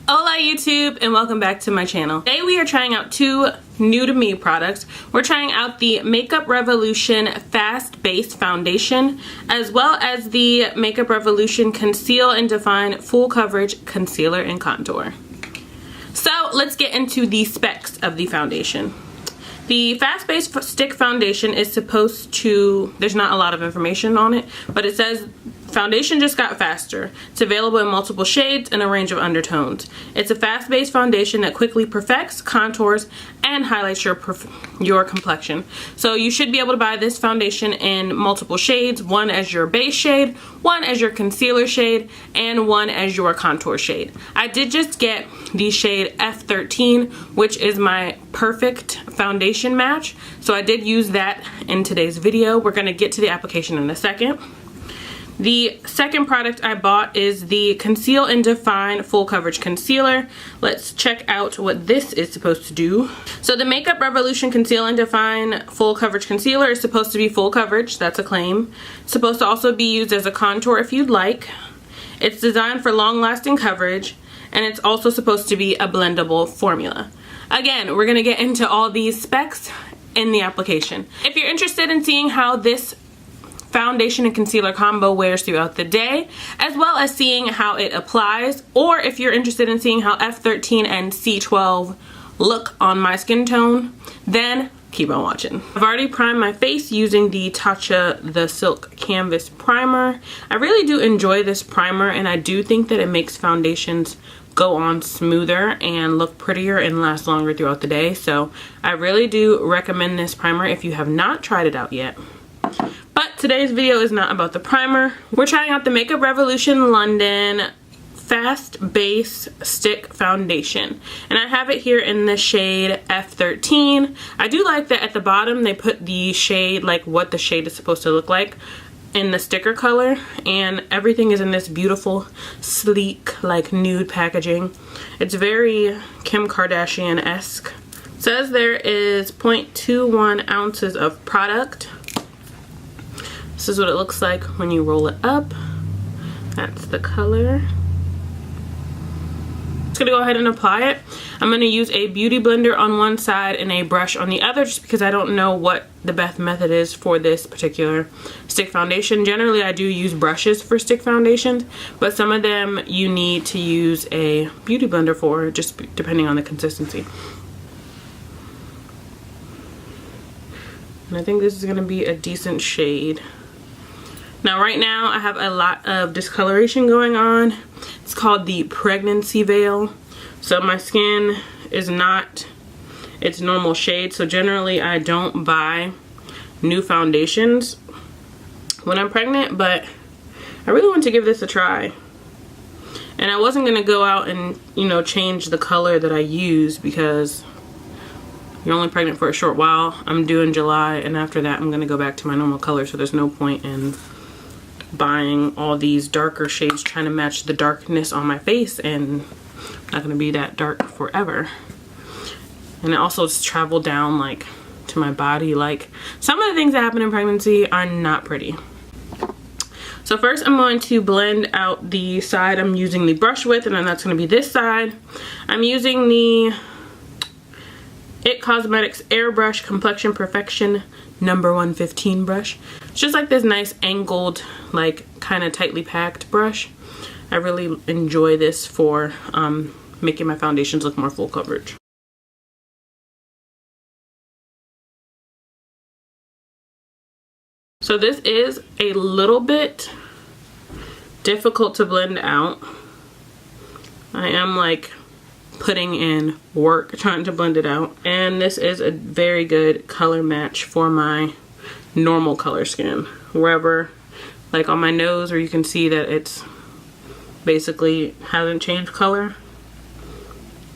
Hola YouTube and welcome back to my channel. Today we are trying out two new to me products. We're trying out the Makeup Revolution Fast Base Foundation as well as the Makeup Revolution Conceal and Define Full Coverage Concealer and Contour. So let's get into the specs of the foundation. The Fast Base Stick Foundation is supposed to, there's not a lot of information on it, but it says foundation just got faster. It's available in multiple shades and a range of undertones. It's a fast-based foundation that quickly perfects, contours, and highlights your complexion. So you should be able to buy this foundation in multiple shades, one as your base shade, one as your concealer shade, and one as your contour shade. I did just get the shade F13, which is my perfect foundation match. So I did use that in today's video. We're gonna get to the application in a second. The second product I bought is the Conceal and Define Full Coverage Concealer. Let's check out what this is supposed to do. So the Makeup Revolution Conceal and Define Full Coverage Concealer is supposed to be full coverage, that's a claim. It's supposed to also be used as a contour if you'd like. It's designed for long-lasting coverage, and it's also supposed to be a blendable formula. Again, we're gonna get into all these specs in the application. If you're interested in seeing how this foundation and concealer combo wears throughout the day, as well as seeing how it applies, or if you're interested in seeing how F13 and C12 look on my skin tone, then keep on watching. I've already primed my face using the Tatcha The Silk Canvas Primer. I really do enjoy this primer, and I do think that it makes foundations go on smoother and look prettier and last longer throughout the day. So I really do recommend this primer if you have not tried it out yet. But today's video is not about the primer. We're trying out the Makeup Revolution London Fast Base Stick Foundation. And I have it here in the shade F13. I do like that at the bottom they put the shade, like what the shade is supposed to look like, in the sticker color. And everything is in this beautiful, sleek, like nude packaging. It's very Kim Kardashian-esque. It says there is 0.21 ounces of product. This is what it looks like when you roll it up. That's the color. Just gonna go ahead and apply it. I'm gonna use a beauty blender on one side and a brush on the other, just because I don't know what the best method is for this particular stick foundation. Generally, I do use brushes for stick foundations, but some of them you need to use a beauty blender for, just depending on the consistency. And I think this is gonna be a decent shade. Now right now I have a lot of discoloration going on. It's called the pregnancy veil. So my skin is not its normal shade. So generally I don't buy new foundations when I'm pregnant, but I really want to give this a try. And I wasn't gonna go out and, you know, change the color that I use because you're only pregnant for a short while. I'm due in July, and after that I'm gonna go back to my normal color, so there's no point in buying all these darker shades trying to match the darkness on my face, and I'm not gonna be that dark forever. And it also just traveled down like to my body. Like, some of the things that happen in pregnancy are not pretty. So first I'm going to blend out the side I'm using the brush with, and then that's gonna be this side. I'm using the It Cosmetics Airbrush Complexion Perfection number 115 brush. It's just like this nice angled, like kind of tightly packed brush. I really enjoy this for making my foundations look more full coverage. So this is a little bit difficult to blend out. I am like putting in work trying to blend it out, and this is a very good color match for my normal color skin. Wherever, like on my nose, where you can see that it's basically hasn't changed color,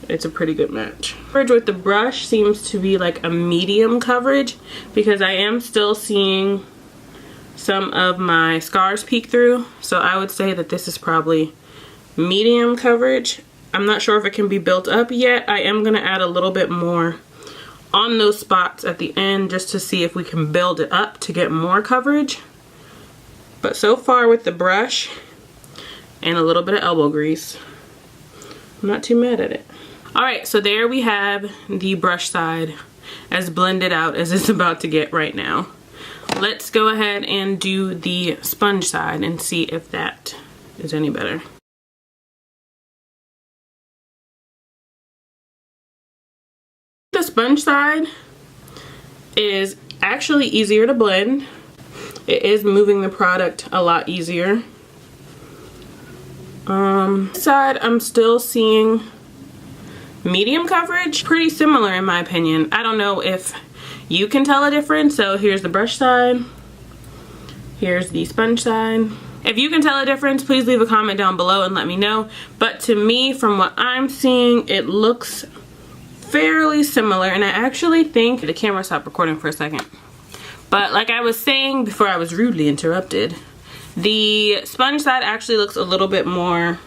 it's a pretty good match. Coverage with the brush seems to be like a medium coverage, because I am still seeing some of my scars peek through, so I would say that this is probably medium coverage. I'm not sure if it can be built up yet. I am going to add a little bit more on those spots at the end just to see if we can build it up to get more coverage. But so far with the brush and a little bit of elbow grease, I'm not too mad at it. Alright, so there we have the brush side as blended out as it's about to get right now. Let's go ahead and do the sponge side and see if that is any better. The sponge side is actually easier to blend. It is moving the product a lot easier. This side I'm still seeing medium coverage, pretty similar in my opinion. I don't know if you can tell a difference. So here's the brush side, here's the sponge side. If you can tell a difference, please leave a comment down below and let me know. But to me, from what I'm seeing, it looks fairly similar. And I actually think the camera stopped recording for a second. But like I was saying before I was rudely interrupted, the sponge side actually looks a little bit more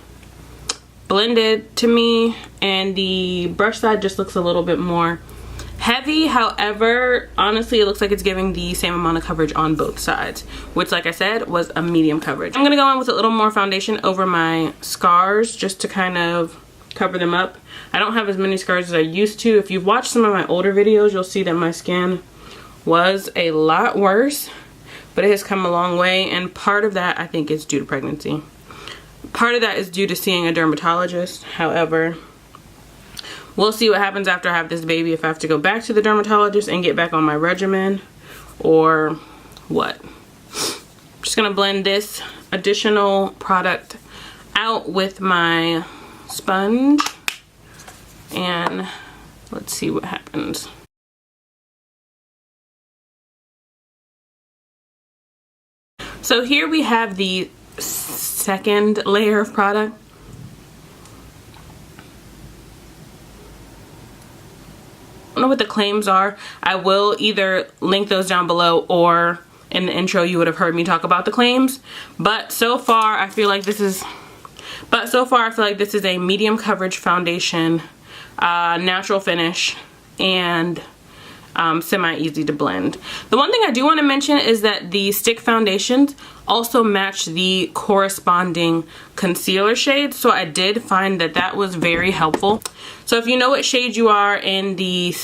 blended to me, and the brush side just looks a little bit more heavy. However, honestly, it looks like it's giving the same amount of coverage on both sides, which, like I said, was a medium coverage. I'm gonna go in with a little more foundation over my scars just to kind of cover them up. I don't have as many scars as I used to. If you've watched some of my older videos, you'll see that my skin was a lot worse, but it has come a long way, and part of that I think is due to pregnancy. Part of that is due to seeing a dermatologist. However, we'll see what happens after I have this baby, if I have to go back to the dermatologist and get back on my regimen or what. I'm just gonna blend this additional product out with my sponge and let's see what happens. So here we have the second layer of product. I don't know what the claims are. I will either link those down below, or in the intro you would have heard me talk about the claims. But so far I feel like this is a medium coverage foundation, natural finish, and semi-easy to blend. The one thing I do want to mention is that the stick foundations also match the corresponding concealer shades, so I did find that that was very helpful. So if you know what shade you are in the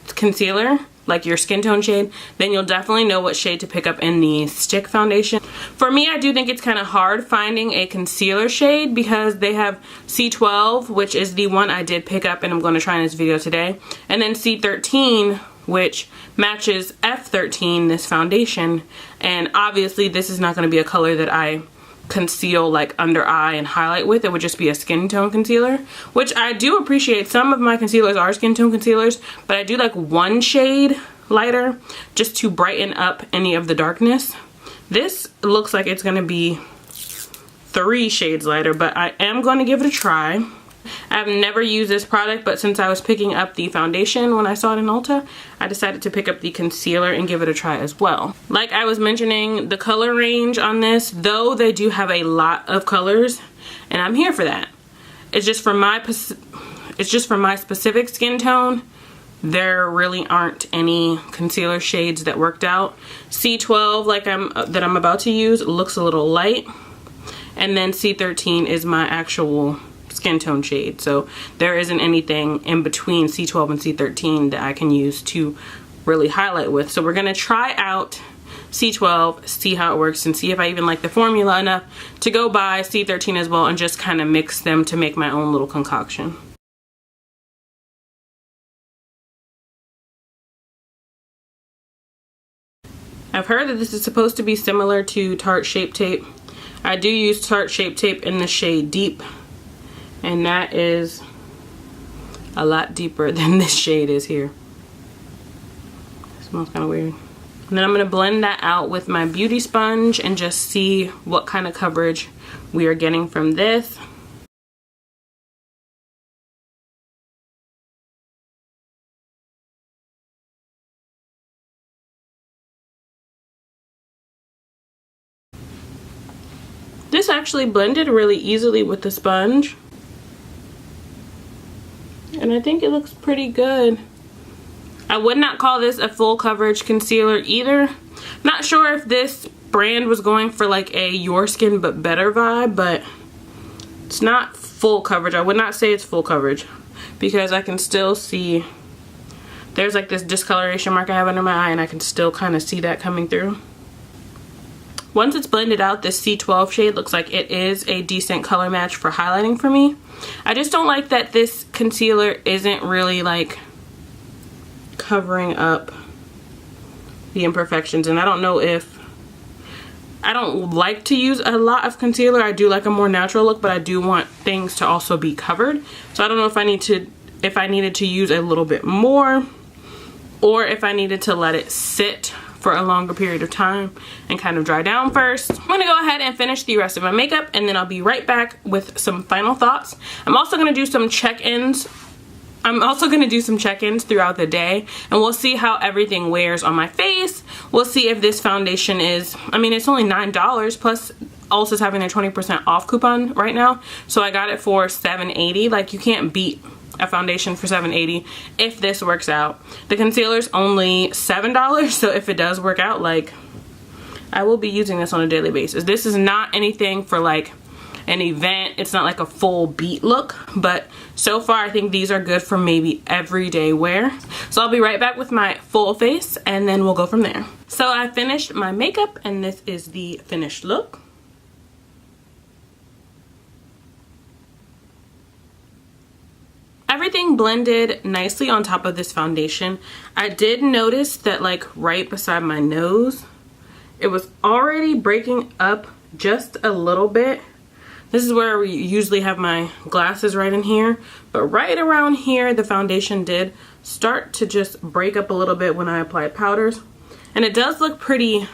concealer, like your skin tone shade, then you'll definitely know what shade to pick up in the stick foundation. For me, I do think it's kind of hard finding a concealer shade because they have C12, which is the one I did pick up and I'm going to try in this video today, and then C13, which matches F13, this foundation. And obviously this is not going to be a color that I conceal like under eye and highlight with. It would just be a skin tone concealer, which I do appreciate. Some of my concealers are skin tone concealers, but I do like one shade lighter just to brighten up any of the darkness. This looks like it's going to be 3 shades lighter, but I am going to give it a try. I've never used this product, but since I was picking up the foundation when I saw it in Ulta, I decided to pick up the concealer and give it a try as well. Like I was mentioning, the color range on this, though they do have a lot of colors, and I'm here for that. It's just for my specific skin tone, there really aren't any concealer shades that worked out. C12, that I'm about to use, looks a little light, and then C13 is my actual skin tone shade, so there isn't anything in between C12 and C13 that I can use to really highlight with. So we're gonna try out C12, see how it works, and see if I even like the formula enough to go buy C13 as well and just kind of mix them to make my own little concoction. I've heard that this is supposed to be similar to Tarte Shape Tape. I do use Tarte Shape Tape in the shade Deep, and that is a lot deeper than this shade is here. It smells kind of weird. And then I'm going to blend that out with my beauty sponge and just see what kind of coverage we are getting from this. This actually blended really easily with the sponge, and I think it looks pretty good. I would not call this a full coverage concealer either. Not sure if this brand was going for like a your skin but better vibe, but it's not full full coverage. I would not say it's full coverage because I can still see there's like this discoloration mark I have under my eye, and I can still kind of see that coming through. Once it's blended out, this C12 shade looks like it is a decent color match for highlighting for me. I just don't like that this concealer isn't really like covering up the imperfections, and I don't know if I don't like to use a lot of concealer. I do like a more natural look, but I do want things to also be covered. So I don't know if I needed to use a little bit more, or if I needed to let it sit for a longer period of time and kind of dry down first. I'm gonna go ahead and finish the rest of my makeup, and then I'll be right back with some final thoughts. I'm also gonna do some check-ins throughout the day, and we'll see how everything wears on my face. We'll see if this foundation is, I mean, it's only $9, plus Ulta's having their 20% off coupon right now. So I got it for $7.80. Like, you can't beat a foundation for $7.80 if this works out. The concealer's only $7, so if it does work out, like, I will be using this on a daily basis. This is not anything for like an event. It's not like a full beat look, but so far I think these are good for maybe everyday wear. So I'll be right back with my full face, and then we'll go from there. So I finished my makeup, and this is the finished look. Everything blended nicely on top of this foundation. I did notice that like right beside my nose, it was already breaking up just a little bit. This is where we usually have my glasses, right in here, but right around here the foundation did start to just break up a little bit when I applied powders, and it does look pretty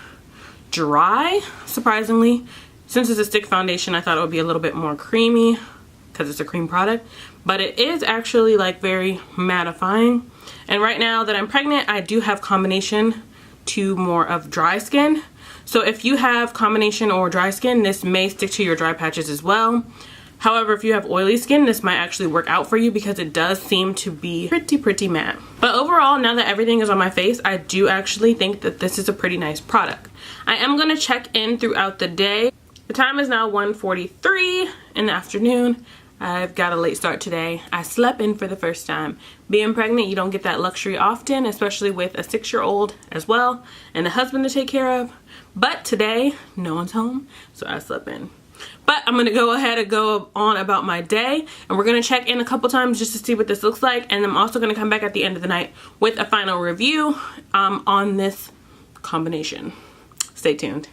dry, surprisingly. Since it's a stick foundation, I thought it would be a little bit more creamy because it's a cream product, but it is actually like very mattifying. And right now that I'm pregnant, I do have combination to more of dry skin. So if you have combination or dry skin, this may stick to your dry patches as well. However, if you have oily skin, this might actually work out for you because it does seem to be pretty matte. But overall, now that everything is on my face, I do actually think that this is a pretty nice product. I am going to check in throughout the day. The time is now 1:43 in the afternoon. I've got a late start today. I slept in for the first time. Being pregnant, you don't get that luxury often, especially with a 6-year-old as well and a husband to take care of. But today, no one's home, so I slept in. But I'm gonna go ahead and go on about my day, and we're gonna check in a couple times just to see what this looks like, and I'm also gonna come back at the end of the night with a final review on this combination. Stay tuned.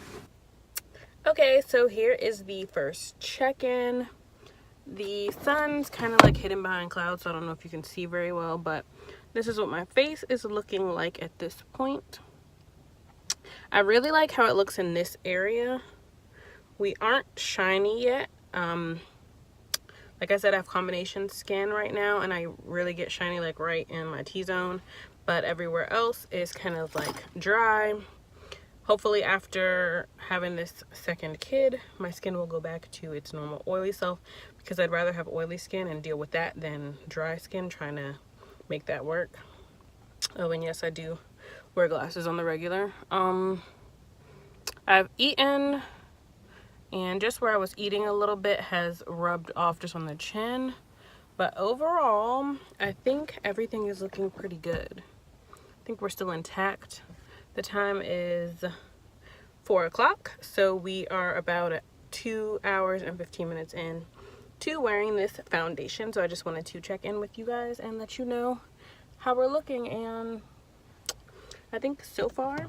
Okay, so here is the first check-in. The sun's kind of like hidden behind clouds, so I don't know if you can see very well, but this is what my face is looking like at this point. I really like how it looks in this area. We aren't shiny yet. Like I said, I have combination skin right now, and I really get shiny like right in my T-zone, but everywhere else is kind of like dry. Hopefully after having this second kid, my skin will go back to its normal oily self, because I'd rather have oily skin and deal with that than dry skin trying to make that work. Oh, and yes, I do wear glasses on the regular. I've eaten, and just where I was eating a little bit has rubbed off just on the chin, but overall I think everything is looking pretty good. I think we're still intact. The time is 4 o'clock, so we are about 2 hours and 15 minutes in to wearing this foundation. So I just wanted to check in with you guys and let you know how we're looking, and I think so far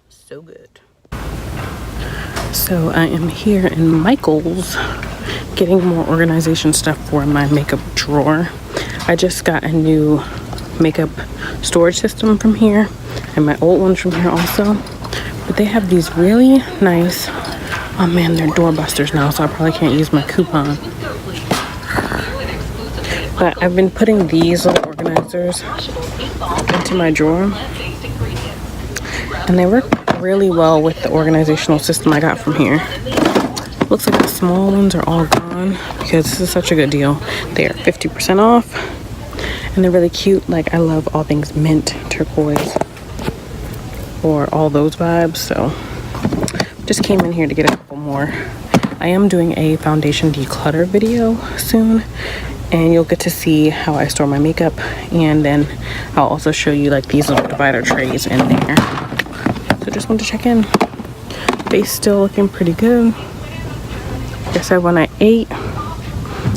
so good. So I am here in Michael's getting more organization stuff for my makeup drawer. I just got a new makeup storage system from here, and my old ones from here also, but they have these really nice, oh man, they're doorbusters now, so I probably can't use my coupon, but I've been putting these little organizers into my drawer, and they work really well with the organizational system I got from here. Looks like the small ones are all gone because this is such a good deal. They are 50% off, and they're really cute. Like, I love all things mint, turquoise, or all those vibes, so just came in here to get a couple more. I am doing a foundation declutter video soon, and you'll get to see how I store my makeup, and then I'll also show you like these little divider trays in there. So just wanted to check in. Face still looking pretty good. Like I said, when I ate,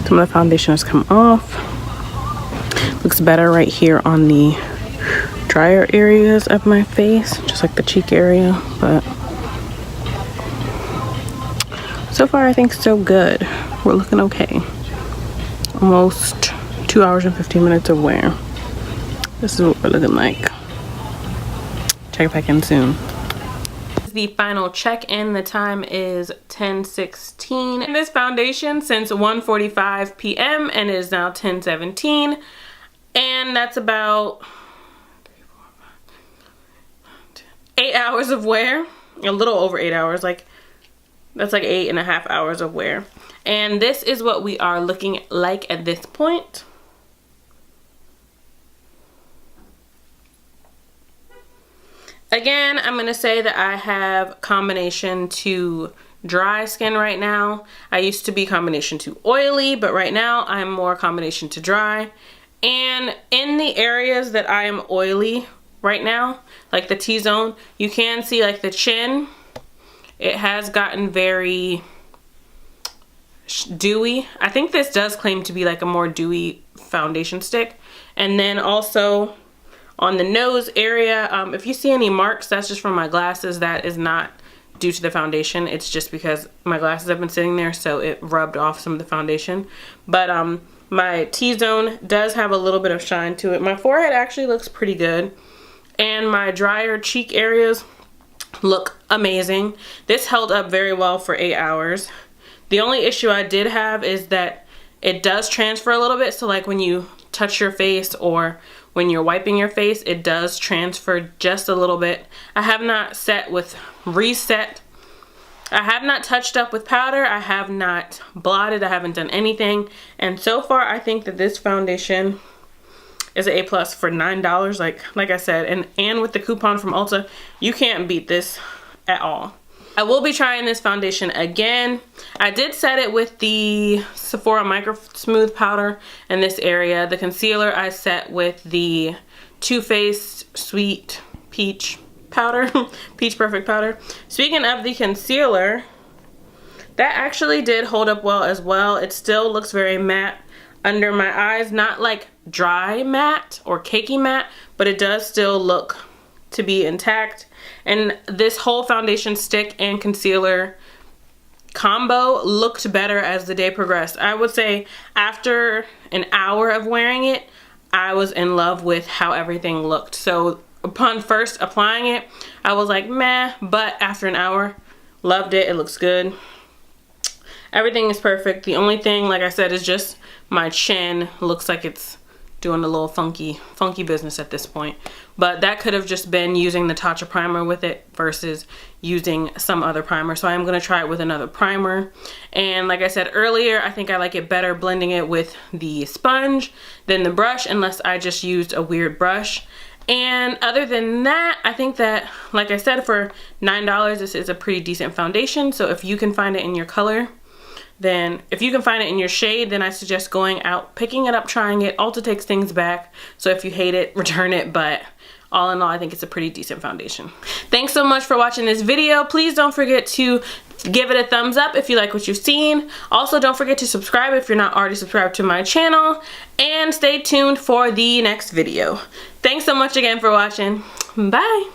some of the foundation has come off. Looks better right here on the drier areas of my face, just like the cheek area, but so far I think so good. We're looking okay. Almost 2 hours and 15 minutes of wear. This is what we're looking like. Check back in soon. The final check-in. The time is 10:16. And this foundation since 1:45 p.m. and it is now 10:17, and that's about 8 hours of wear. A little over 8 hours. Like that's like 8.5 hours of wear. And this is what we are looking like at this point. Again, I'm going to say that I have combination to dry skin right now. I used to be combination to oily, but right now I'm more combination to dry. And in the areas that I am oily right now, like the T-zone, you can see like the chin, it has gotten very dewy. I think this does claim to be like a more dewy foundation stick. And then also on the nose area, if you see any marks, that's just from my glasses. That is not due to the foundation. It's just because my glasses have been sitting there, so it rubbed off some of the foundation. But my T-zone does have a little bit of shine to it. My forehead actually looks pretty good, and my drier cheek areas look amazing. This held up very well for 8 hours. The only issue I did have is that it does transfer a little bit. So like when you touch your face or when you're wiping your face, it does transfer just a little bit. I have not set with reset. I have not touched up with powder. I have not blotted. I haven't done anything. And so far, I think that this foundation is an A+ for $9. Like I said, and with the coupon from Ulta, you can't beat this at all. I will be trying this foundation again. I did set it with the Sephora Micro Smooth powder in this area. The concealer I set with the Too Faced Sweet Peach powder, Peach Perfect powder. Speaking of the concealer, that actually did hold up well as well. It still looks very matte under my eyes. Not like dry matte or cakey matte, but it does still look to be intact. And this whole foundation stick and concealer combo looked better as the day progressed. I would say after an hour of wearing it, I was in love with how everything looked. So upon first applying it, I was like meh, but after an hour, loved it. It looks good. Everything is perfect. The only thing, like I said, is just my chin looks like it's doing a little funky business at this point. But that could have just been using the Tatcha primer with it versus using some other primer. So I'm going to try it with another primer. And like I said earlier, I think I like it better blending it with the sponge than the brush, unless I just used a weird brush. And other than that, I think that, like I said, for $9, this is a pretty decent foundation. So if you can find it in your color, then if you can find it in your shade, then I suggest going out, picking it up, trying it. Ulta takes things back, so if you hate it, return it. But all in all, I think it's a pretty decent foundation. Thanks so much for watching this video. Please don't forget to give it a thumbs up if you like what you've seen. Also, don't forget to subscribe if you're not already subscribed to my channel, and stay tuned for the next video. Thanks so much again for watching. Bye.